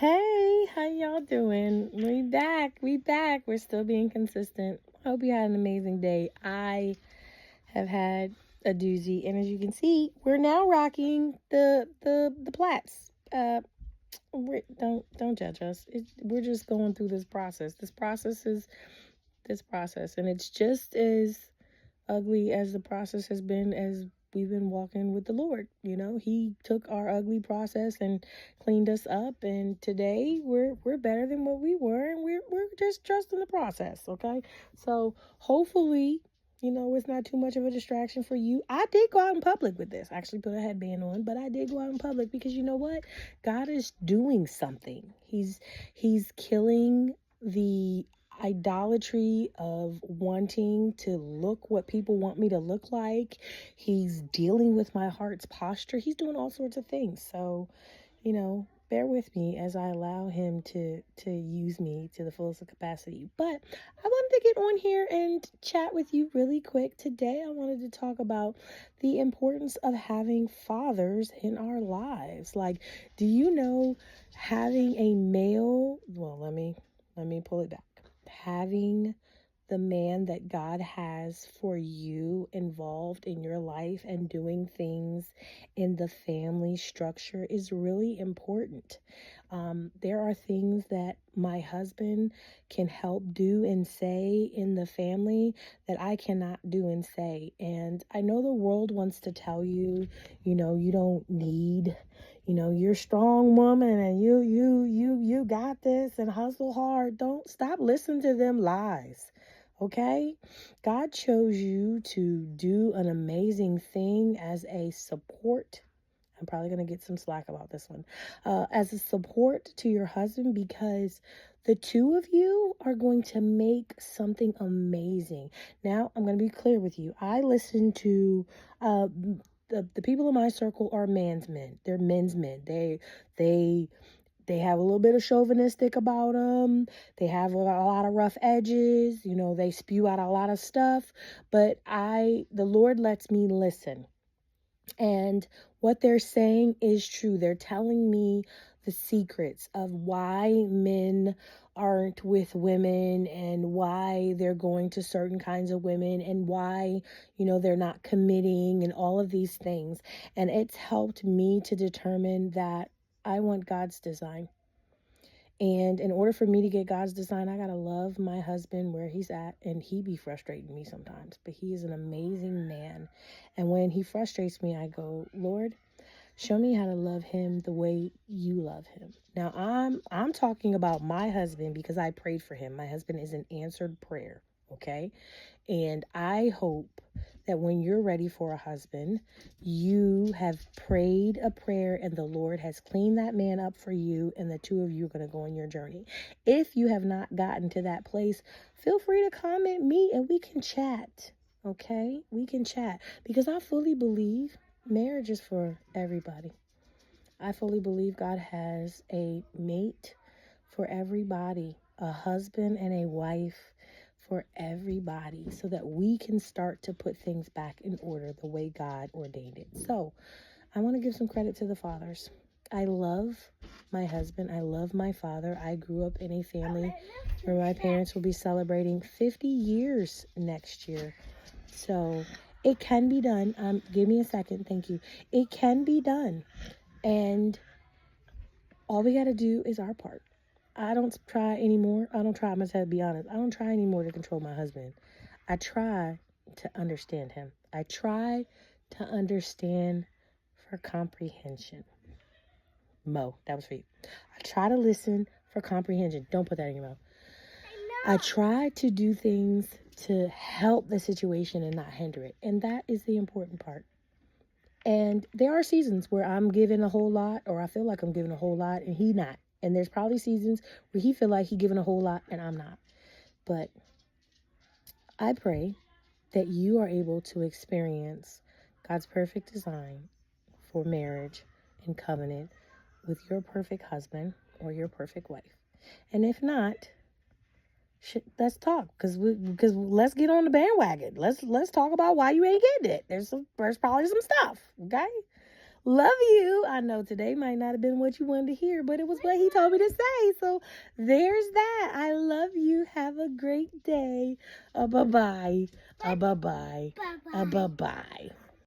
Hey, how y'all doing? We back. We're still being consistent. Hope you had an amazing day. I have had a doozy, and as you can see, we're now rocking the plaits. Don't judge us. We're just going through this process. This process, and it's just as ugly as the process has been as we've been walking with the Lord. He took our ugly process and cleaned us up, and today we're better than what we were, and we're just trusting the process, okay? So hopefully, it's not too much of a distraction for you. I did go out in public with this. I actually put a headband on, but I did go out in public because you know what? God is doing something. He's killing the idolatry of wanting to look what people want me to look like. He's dealing with my heart's posture. He's doing all sorts of things. So, bear with me as I allow him to use me to the fullest capacity. But I wanted to get on here and chat with you really quick. Today, I wanted to talk about the importance of having fathers in our lives. Like, do you know having a male, well, let me pull it back. Having the man that God has for you involved in your life and doing things in the family structure is really important. There are things that my husband can help do and say in the family that I cannot do and say. And I know the world wants to tell you, you don't need, you're a strong woman and you got this and hustle hard. Don't stop listening to them lies. Okay? God chose you to do an amazing thing as a support. I'm probably going to get some slack about this one. As a support to your husband, because the two of you are going to make something amazing. Now, I'm going to be clear with you. I listen to the people in my circle are man's men. They're men's men. They have a little bit of chauvinistic about them. They have a lot of rough edges. They spew out a lot of stuff. But the Lord lets me listen. And what they're saying is true. They're telling me the secrets of why men aren't with women and why they're going to certain kinds of women and why, they're not committing and all of these things. And it's helped me to determine that I want God's design. And in order for me to get God's design, I got to love my husband where he's at. And he be frustrating me sometimes, but he is an amazing man. And when he frustrates me, I go, Lord, show me how to love him the way you love him. Now, I'm talking about my husband because I prayed for him. My husband is an answered prayer, okay? And I hope that when you're ready for a husband, you have prayed a prayer and the Lord has cleaned that man up for you, and the two of you are going to go on your journey. If you have not gotten to that place, feel free to comment me and we can chat, okay? We can chat because I fully believe marriage is for everybody. I fully believe God has a mate for everybody, a husband and a wife for everybody, so that we can start to put things back in order the way God ordained it. So I want to give some credit to the fathers. I love my husband. I love my father. I grew up in a family where my parents will be celebrating 50 years next year. So it can be done. Give me a second. Thank you. It can be done. And all we got to do is our part. I don't try anymore. I'm going to be honest. I don't try anymore to control my husband. I try to understand him. I try to understand for comprehension. Mo, that was for you. I try to listen for comprehension. Don't put that in your mouth. I try to do things to help the situation and not hinder it. And that is the important part. And there are seasons where I'm giving a whole lot, or I feel like I'm giving a whole lot, and he not. And there's probably seasons where he feel like he giving a whole lot and I'm not. But I pray that you are able to experience God's perfect design for marriage and covenant with your perfect husband or your perfect wife. And if not, let's talk, because let's get on the bandwagon. Let's talk about why you ain't getting it. There's probably some stuff, okay? Love you. I know today might not have been what you wanted to hear, but it was what he told me to say. So there's that. I love you. Have a great day. Bye-bye. Bye-bye. Bye-bye.